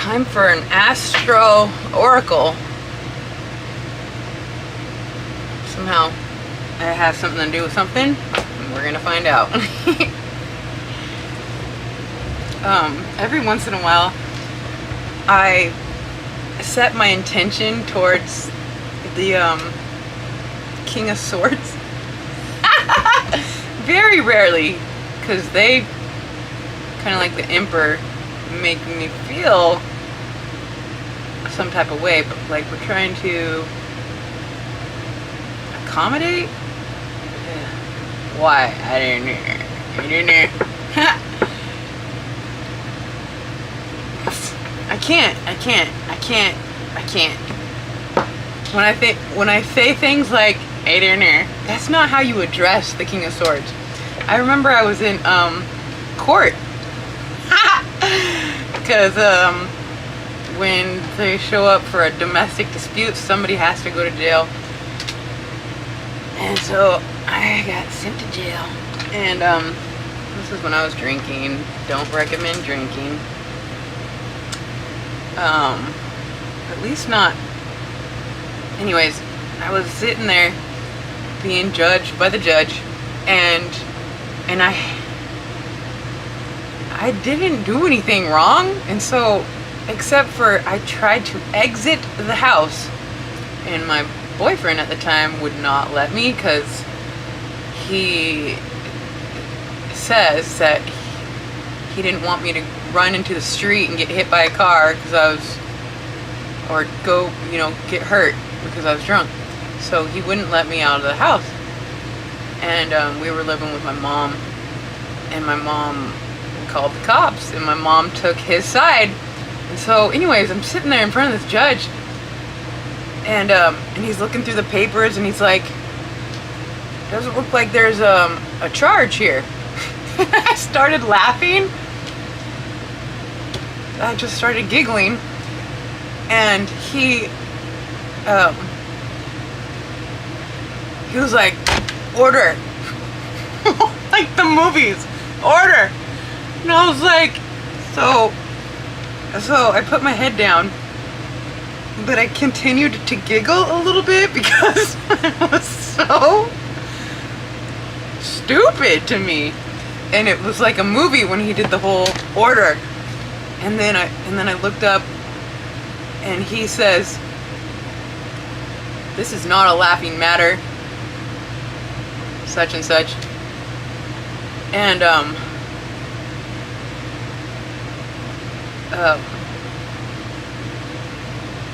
time for an astro oracle. Somehow it has something to do with something, and we're gonna find out. Every once in a while I set my intention towards the King of Swords. Very rarely, because they kind of like the Emperor make me feel some type of way, but like we're trying to accommodate. Why? I don't know. I can't. When I say things like I don't know, that's not how you address the King of Swords. I remember I was in court because when they show up for a domestic dispute, somebody has to go to jail, and so I got sent to jail. And this is when I was drinking. Don't recommend drinking. At least not. Anyways, I was sitting there being judged by the judge, and I didn't do anything wrong, and so except for I tried to exit the house, and my boyfriend at the time would not let me because he says that he didn't want me to run into the street and get hit by a car because I was, or go, get hurt because I was drunk. So he wouldn't let me out of the house. And we were living with my mom, and my mom called the cops, and my mom took his side. And so anyways, I'm sitting there in front of this judge, and he's looking through the papers, and he's like, doesn't look like there's a charge here. I started laughing. I just started giggling, and he was like, order. Like the movies, order. And I was like, so I put my head down, but I continued to giggle a little bit because it was so stupid to me. And it was like a movie when he did the whole order. And then I looked up, and he says, this is not a laughing matter, such and such. And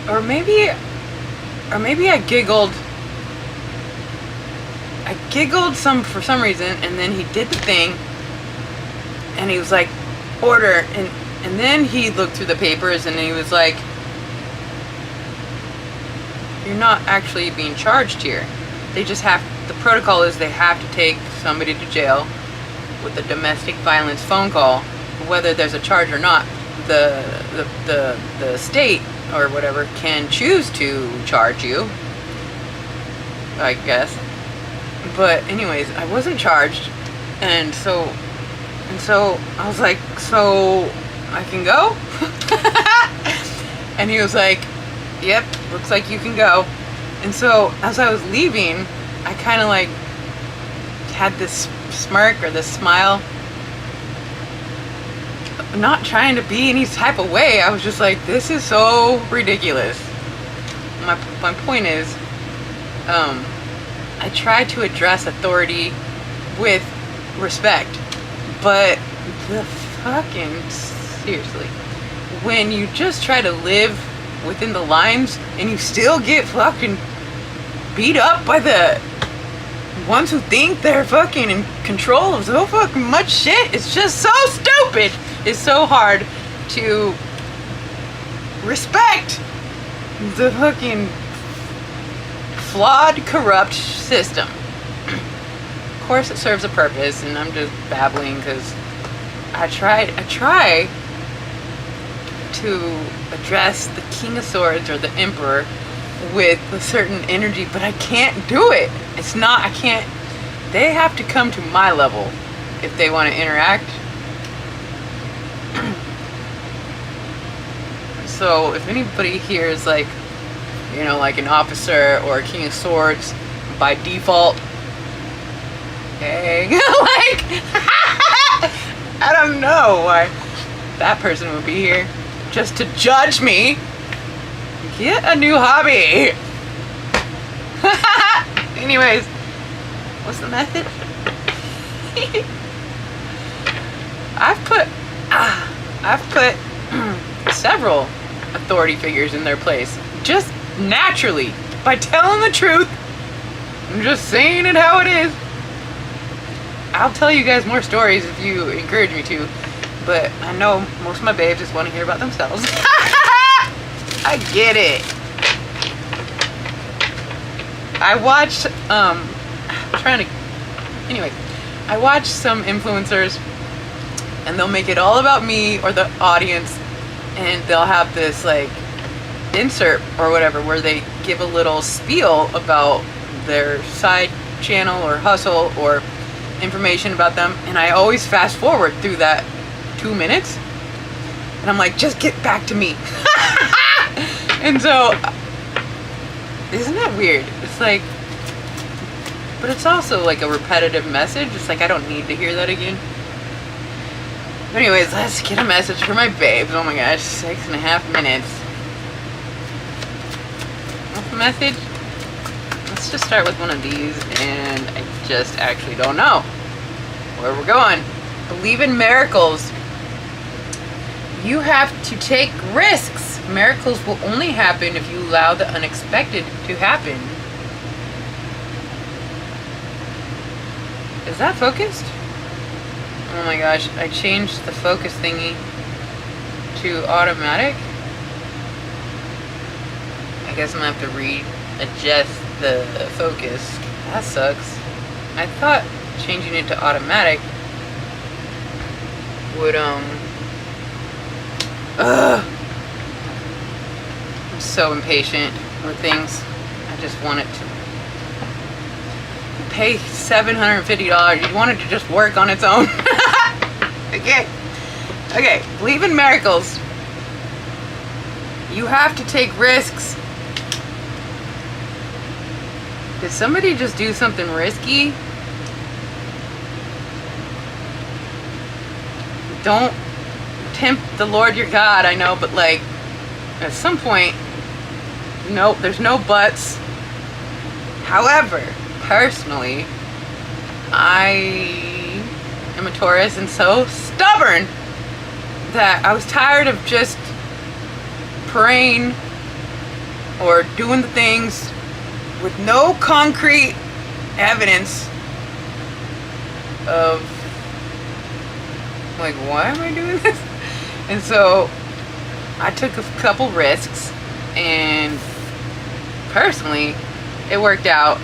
or maybe I giggled for some reason, and then he did the thing, and he was like, order, and then he looked through the papers, and he was like, you're not actually being charged here. They just have, the protocol is they have to take somebody to jail with a domestic violence phone call, whether there's a charge or not. The state or whatever can choose to charge you, I guess. But anyways, I wasn't charged, and so I was like, so I can go? And he was like, yep, looks like you can go. And so as I was leaving, I kind of like had this smirk or this smile, not trying to be any type of way. I was just like, this is so ridiculous. My point is, I try to address authority with respect, but seriously, when you just try to live within the lines and you still get fucking beat up by the ones who think they're fucking in control of so fucking much shit, it's just so stupid. It's so hard to respect the fucking flawed, corrupt system. Of course it serves a purpose, and I'm just babbling because I try to address the King of Swords or the Emperor with a certain energy, but I can't do it. They have to come to my level if they want to interact. So if anybody here is like, you know, like an officer or a king of swords by default, okay, like, I don't know why that person would be here just to judge me. Get a new hobby. Anyways, what's the message? I've put several authority figures in their place just naturally by telling the truth. I'm just saying it how it is. I'll tell you guys more stories if you encourage me to, but I know most of my babes just want to hear about themselves. I get it. I watched I watch some influencers and they'll make it all about me or the audience, and they'll have this like insert or whatever where they give a little spiel about their side channel or hustle or information about them, and I always fast forward through that 2 minutes and I'm like, just get back to me. And so, isn't that weird? It's like, but it's also like a repetitive message. It's like, I don't need to hear that again. But anyways, let's get a message for my babes. Oh my gosh, 6.5 minutes. What's the message? Let's just start with one of these, and I just actually don't know where we're going. Believe in miracles. You have to take risks. Miracles will only happen if you allow the unexpected to happen. Is that focused? Oh my gosh, I changed the focus thingy to automatic. I guess I'm gonna have to readjust the focus. That sucks. I thought changing it to automatic would I'm so impatient with things. I just want it to pay $750. You want it to just work on its own. Okay, believe in miracles. You have to take risks. Did somebody just do something risky? Don't tempt the Lord your God, I know, but like, at some point, nope, there's no buts. However, personally, I am a Taurus and so stubborn that I was tired of just praying or doing the things with no concrete evidence of like, why am I doing this? And so I took a couple risks, and personally it worked out.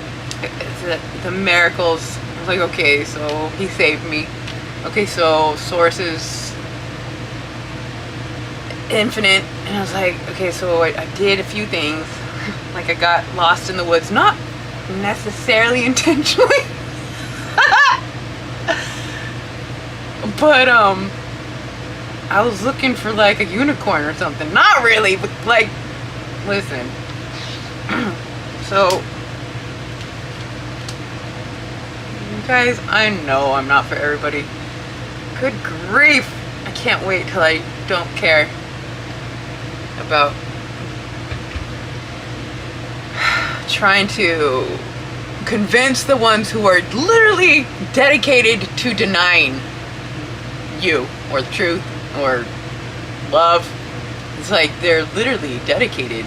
The miracles, I was like, okay, so he saved me. Okay, so source is infinite. And I was like, okay, so I did a few things. Like I got lost in the woods, not necessarily intentionally. But I was looking for like a unicorn or something. Not really, but like, listen. So, you guys, I know I'm not for everybody. Good grief. I can't wait till I don't care about trying to convince the ones who are literally dedicated to denying you or the truth or love. It's like they're literally dedicated.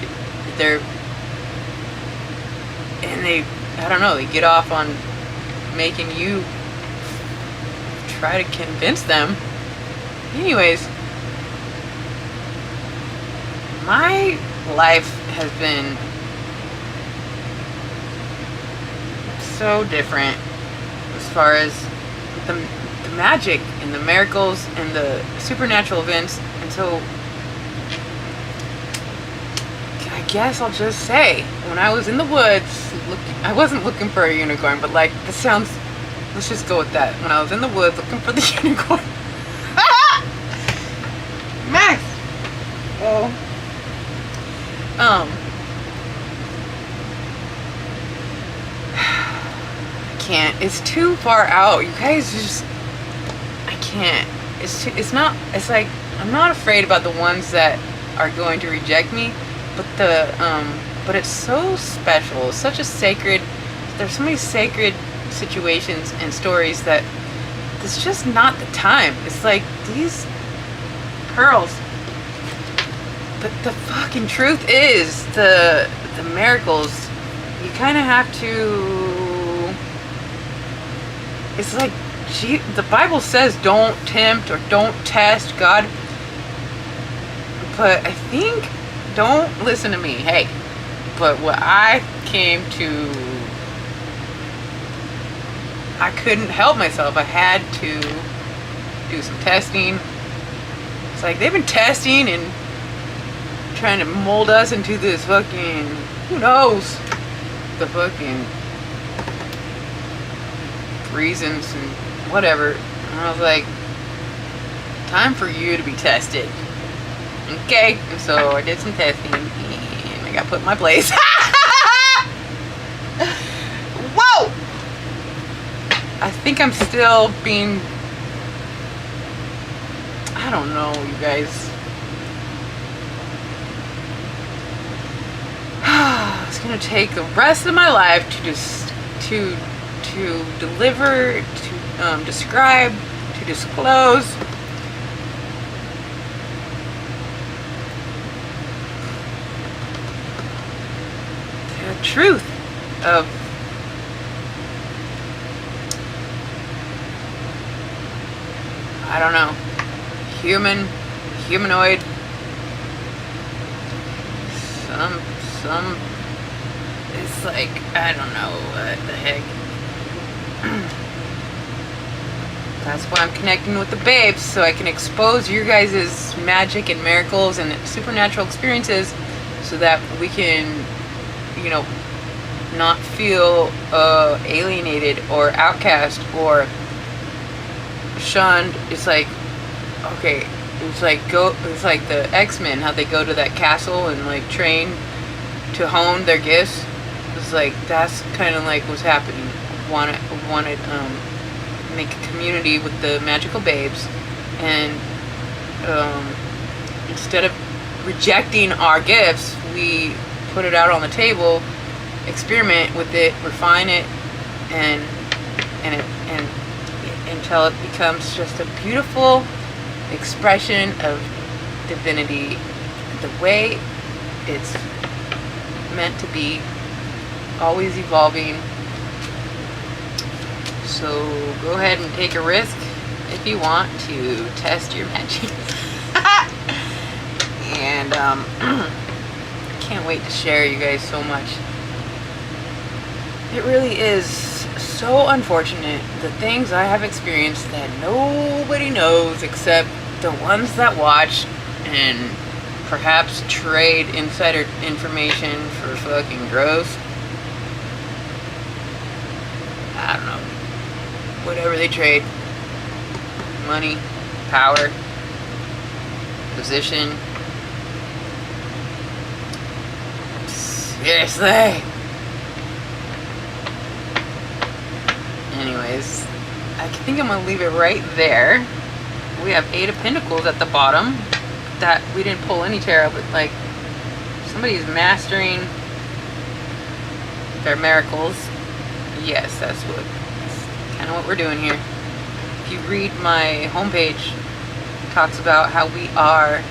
I don't know, they get off on making you try to convince them. Anyways, my life has been so different as far as the magic and the miracles and the supernatural events. And so I guess I'll just say, when I was in the woods, I wasn't looking for a unicorn, but like, this sounds, let's just go with that. When I was in the woods looking for the unicorn. Max! Oh, I can't. It's too far out. You guys just, I can't. It's not, it's like, I'm not afraid about the ones that are going to reject me, but but it's so special. It's such a sacred, there's so many sacred situations and stories that it's just not the time. It's like these pearls. But the fucking truth is, the miracles, you kind of have to, it's like, the Bible says don't tempt or don't test God. But I think, don't listen to me, hey. But what I came to, I couldn't help myself. I had to do some testing. It's like they've been testing and trying to mold us into this fucking, who knows, the fucking reasons and whatever. And I was like, time for you to be tested. Okay, and so I did some testing and I got put in my place. Whoa! I think I'm still being, I don't know, you guys. It's gonna take the rest of my life to just to deliver, to describe, to disclose the truth of I don't know, humanoid, some, it's like, I don't know what the heck. That's why I'm connecting with the babes, so I can expose your guys' magic and miracles and supernatural experiences so that we can, you know, not feel alienated or outcast or shunned. It's like, okay, it's like the X-Men, how they go to that castle and like train to hone their gifts. It's like, that's kind of like what's happening. Wanted make a community with the magical babes, and instead of rejecting our gifts, we put it out on the table, experiment with it, refine it, and until it becomes just a beautiful expression of divinity, the way it's meant to be, always evolving. So go ahead and take a risk if you want to test your magic. And I can't wait to share you guys so much. It really is so unfortunate, the things I have experienced that nobody knows except the ones that watch and perhaps trade insider information for fucking growth. I don't know. Whatever they trade. Money, power, position. Seriously. Anyways, I think I'm gonna leave it right there. We have 8 of Pentacles at the bottom that we didn't pull any tarot, but like somebody's mastering their miracles. Yes, that's kind of what we're doing here. If you read my homepage, it talks about how we are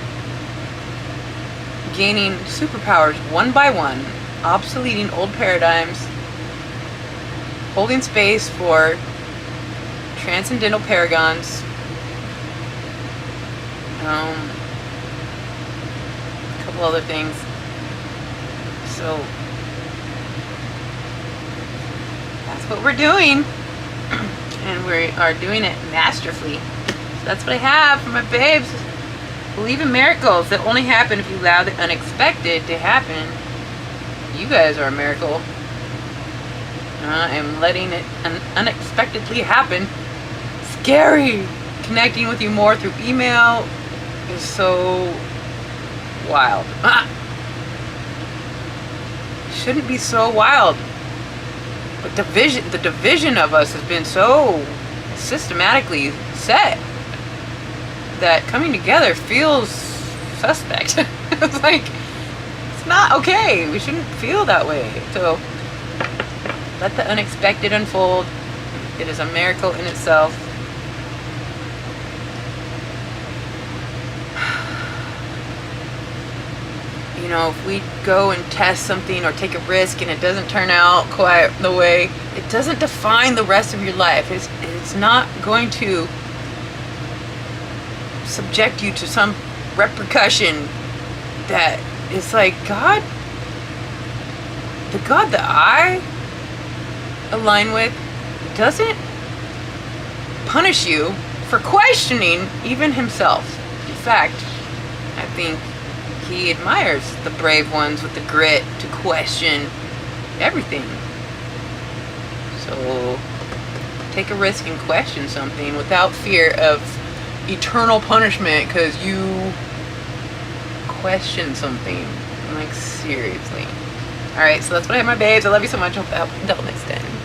gaining superpowers one by one, obsoleting old paradigms, holding space for transcendental paragons, a couple other things. So that's what we're doing. And we are doing it masterfully. So that's what I have for my babes. Believe in miracles that only happen if you allow the unexpected to happen. You guys are a miracle. I am letting it unexpectedly happen. Scary. Connecting with you more through email is so wild. shouldn't be so wild. But the division of us has been so systematically set that coming together feels suspect. It's like, it's not okay. We shouldn't feel that way. So let the unexpected unfold. It is a miracle in itself. You know, if we go and test something or take a risk and it doesn't turn out quite the way, it doesn't define the rest of your life. It's not going to subject you to some repercussion that is like, God, the God that I align with doesn't punish you for questioning even himself. In fact, I think he admires the brave ones with the grit to question everything. So take a risk and question something without fear of eternal punishment because you question something. Like, seriously. Alright, so that's what I have, my babes. I love you so much. Until next time.